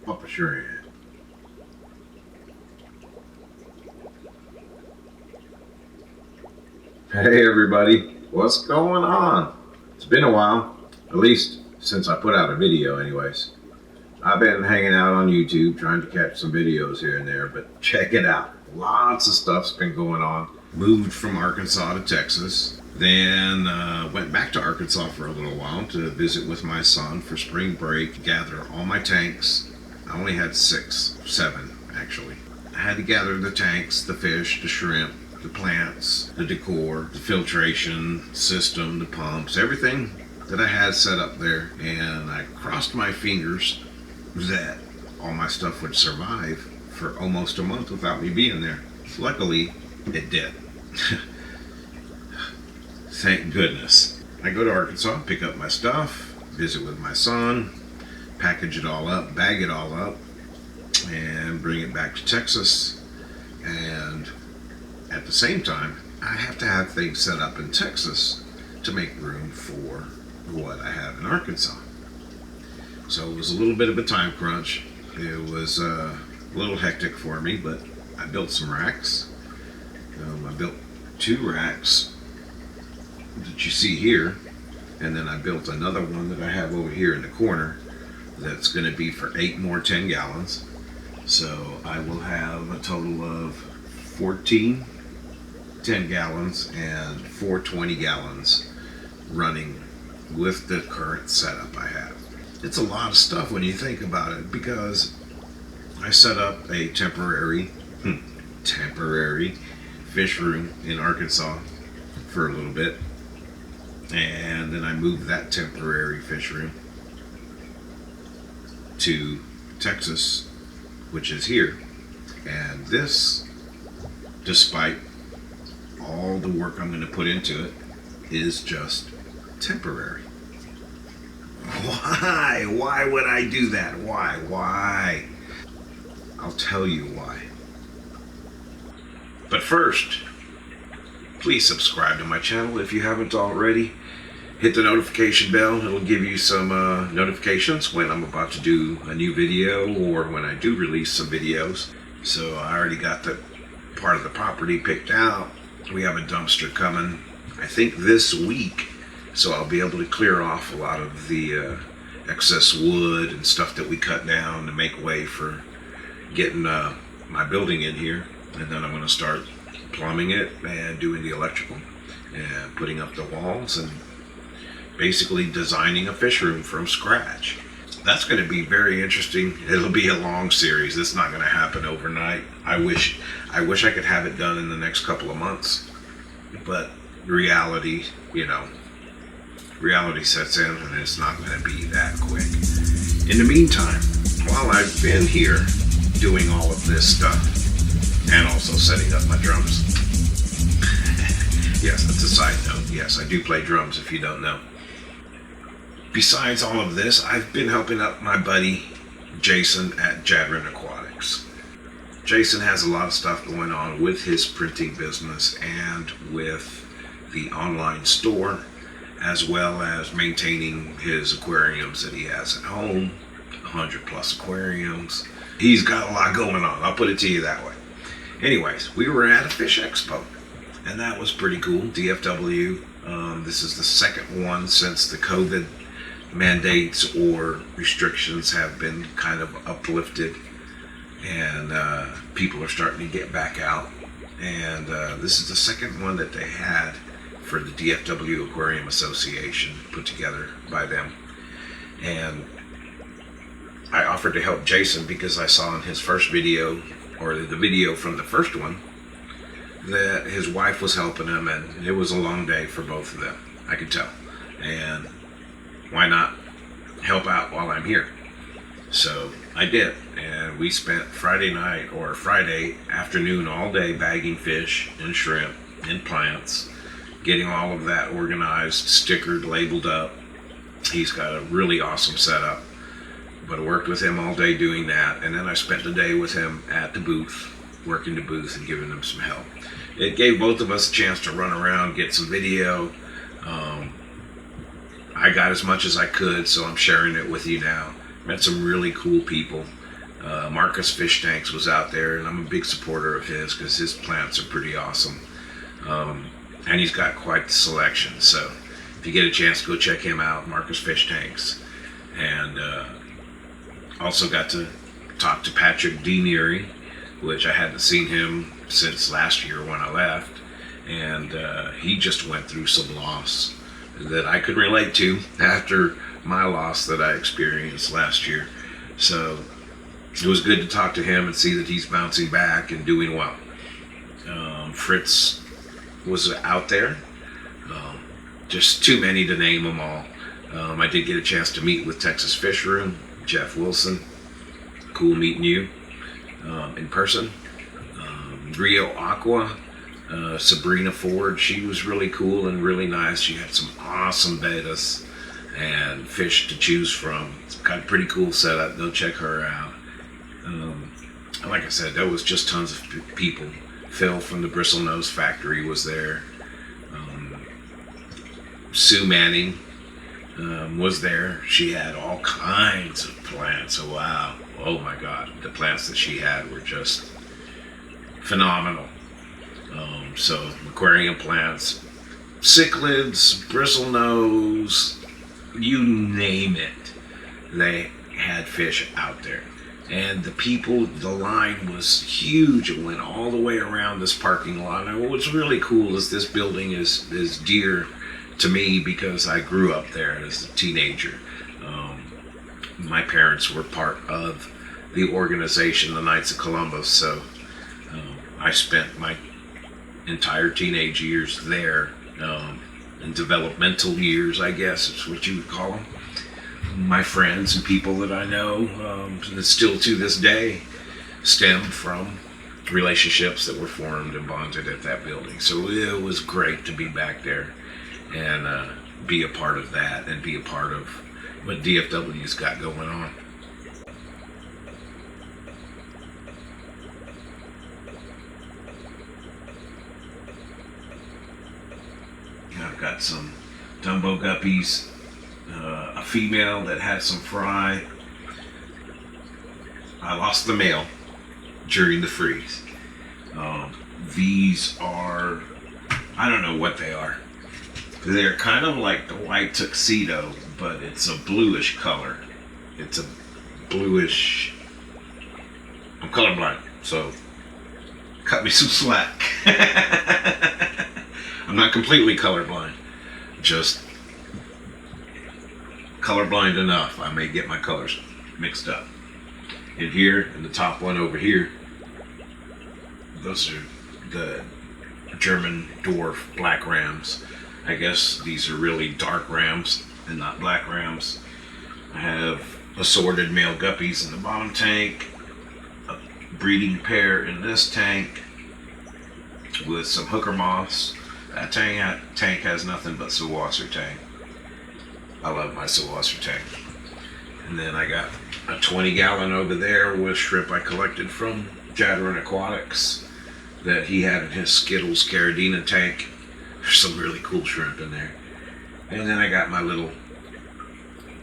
Oh, for sure. Hey everybody, what's going on? It's been a while, at least since I put out a video anyways. I've been hanging out on YouTube trying to catch some videos here and there, but check it out. Lots of stuff's been going on. Moved from Arkansas to Texas, then went back to Arkansas for a little while to visit with my son for spring break, gather all my tanks. I only had 7 actually. I had to gather the tanks, the fish, the shrimp, the plants, the decor, the filtration system, the pumps, everything that I had set up there, and I crossed my fingers that all my stuff would survive for almost a month without me being there. Luckily, it did. Thank goodness. I go to Arkansas, pick up my stuff, visit with my son, package it all up, bag it all up, and bring it back to Texas. And at the same time, I have to have things set up in Texas to make room for what I have in Arkansas. So it was a little bit of a time crunch. It was a little hectic for me, but I built some racks. I built 2 racks that you see here, and then I built another one that I have over here in the corner that's going to be for 8 more 10 gallons. So I will have a total of 14 10 gallons and 4 20 gallons running with the current setup I have. It's a lot of stuff when you think about it, because I set up a temporary fish room in Arkansas for a little bit, and then I moved that temporary fish room to Texas, which is here. And this, despite all the work I'm going to put into it, is just temporary. Why? Why would I do that? Why? I'll tell you why. But first, please subscribe to my channel if you haven't already. Hit the notification bell. It'll give you some notifications when I'm about to do a new video, or when I do release some videos. So I already got the part of the property picked out. We have a dumpster coming, I think this week, so I'll be able to clear off a lot of the excess wood and stuff that we cut down to make way for getting my building in here. And then I'm going to start plumbing it and doing the electrical and putting up the walls and basically designing a fish room from scratch. That's going to be very interesting. It'll be a long series. It's not going to happen overnight. I wish I could have it done in the next couple of months, but reality sets in, and it's not going to be that quick. In the meantime, while I've been here doing all of this stuff and also setting up my drums, yes, that's a side note. Yes, I do play drums if you don't know. Besides all of this, I've been helping out my buddy Jason at JADREN Aquatics. Jason has a lot of stuff going on with his printing business and with the online store, as well as maintaining his aquariums that he has at home, 100+ aquariums. He's got a lot going on, I'll put it to you that way. Anyways, we were at a fish expo, and that was pretty cool. DFW, this is the second one since the COVID mandates or restrictions have been kind of uplifted, and people are starting to get back out. And this is the second one that they had for the Dfw Aquarium Association, put together by them. And I offered to help Jason because I saw in his first video, or the video from the first one, that his wife was helping him, and it was a long day for both of them, I could tell. And why not help out while I'm here? So I did, and we spent Friday night or Friday afternoon all day bagging fish and shrimp and plants, getting all of that organized, stickered, labeled up. He's got a really awesome setup, but I worked with him all day doing that, and then I spent the day with him at the booth, working the booth and giving him some help. It gave both of us a chance to run around, get some video. I got as much as I could, so I'm sharing it with you now. Met some really cool people. Marcus Fish Tanks was out there, and I'm a big supporter of his because his plants are pretty awesome. And he's got quite the selection. So if you get a chance, go check him out, Marcus Fish Tanks. And also got to talk to Patrick Denery, which I hadn't seen him since last year when I left. And he just went through some loss that I could relate to after my loss that I experienced last year. So it was good to talk to him and see that he's bouncing back and doing well. Fritz was out there. Just too many to name them all. I did get a chance to meet with Texas Fish Room, Jeff Wilson. Cool meeting you in person. Rio Aqua, Sabrina Ford, she was really cool and really nice. She had some awesome betas and fish to choose from. It's got a pretty cool setup. Go check her out. Like I said, there was just tons of people. Phil from the Bristlenose Factory was there. Sue Manning was there. She had all kinds of plants. Oh, wow. Oh my God. The plants that she had were just phenomenal. So aquarium plants, cichlids, bristlenose, you name it. They had fish out there. And the people, the line was huge. It went all the way around this parking lot. And what's really cool is this building is dear to me because I grew up there as a teenager. My parents were part of the organization, the Knights of Columbus, so I spent my entire teenage years there, and developmental years, I guess is what you would call them. My friends and people that I know that still to this day stem from relationships that were formed and bonded at that building. So it was great to be back there and be a part of that and be a part of what DFW's got going on. I've got some Dumbo Guppies, a female that had some fry. I lost the male during the freeze. These are, I don't know what they are. They're kind of like the white tuxedo, but it's a bluish color. It's a bluish, I'm colorblind, so cut me some slack. I'm not completely colorblind, just colorblind enough. I may get my colors mixed up. In here, and the top one over here, those are the German dwarf black rams. I guess these are really dark rams and not black rams. I have assorted male guppies in the bottom tank, a breeding pair in this tank with some hooker moths. That tank has nothing but Sawasser tank. I love my Sawasser tank. And then I got a 20-gallon over there with shrimp I collected from JADREN Aquatics that he had in his Skittles Caridina tank. There's some really cool shrimp in there. And then I got my little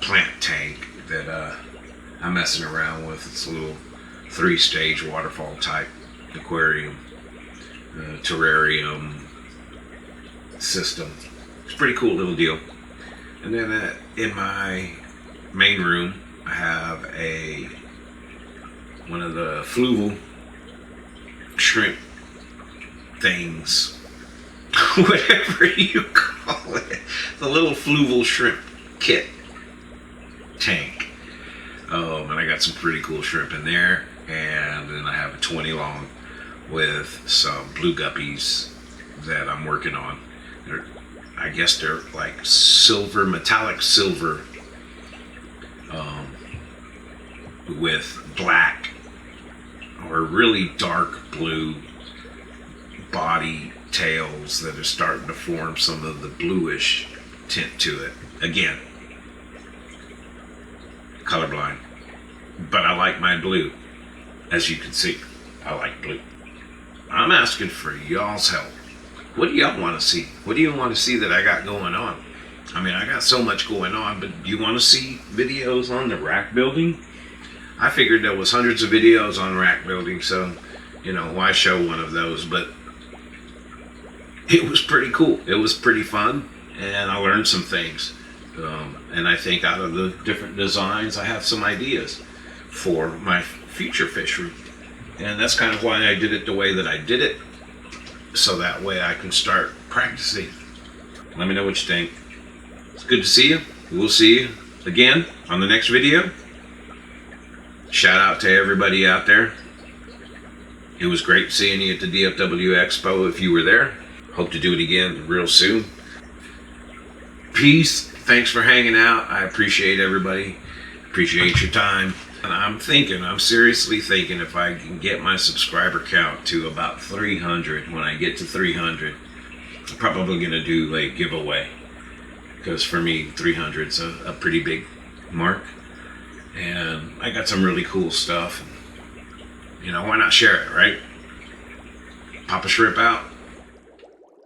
plant tank that I'm messing around with. It's a little 3-stage waterfall type aquarium, terrarium system. It's a pretty cool little deal. And then in my main room, I have one of the Fluval shrimp things, whatever you call it, the little Fluval shrimp kit tank. And I got some pretty cool shrimp in there. And then I have a 20 long with some blue guppies that I'm working on. I guess they're like silver, metallic silver, with black or really dark blue body tails that are starting to form some of the bluish tint to it. Again, colorblind, but I like my blue. As you can see, I like blue. I'm asking for y'all's help. What do y'all want to see? What do you want to see that I got going on? I mean, I got so much going on, but do you want to see videos on the rack building? I figured there was hundreds of videos on rack building, so, you know, why show one of those? But it was pretty cool. It was pretty fun, and I learned some things. And I think out of the different designs, I have some ideas for my future fish room. And that's kind of why I did it the way that I did it, so that way I can start practicing. Let me know what you think. It's good to see you. We'll see you again on the next video. Shout out to everybody out there. It was great seeing you at the Dfw Expo if you were there. Hope to do it again real soon. Peace. Thanks for hanging out. I appreciate everybody. Appreciate your time. And I'm seriously thinking if I can get my subscriber count to about 300, when I get to 300, I'm probably going to do a giveaway. Because for me, 300 is a pretty big mark. And I got some really cool stuff. You know, why not share it, right? Papa Shrimp out.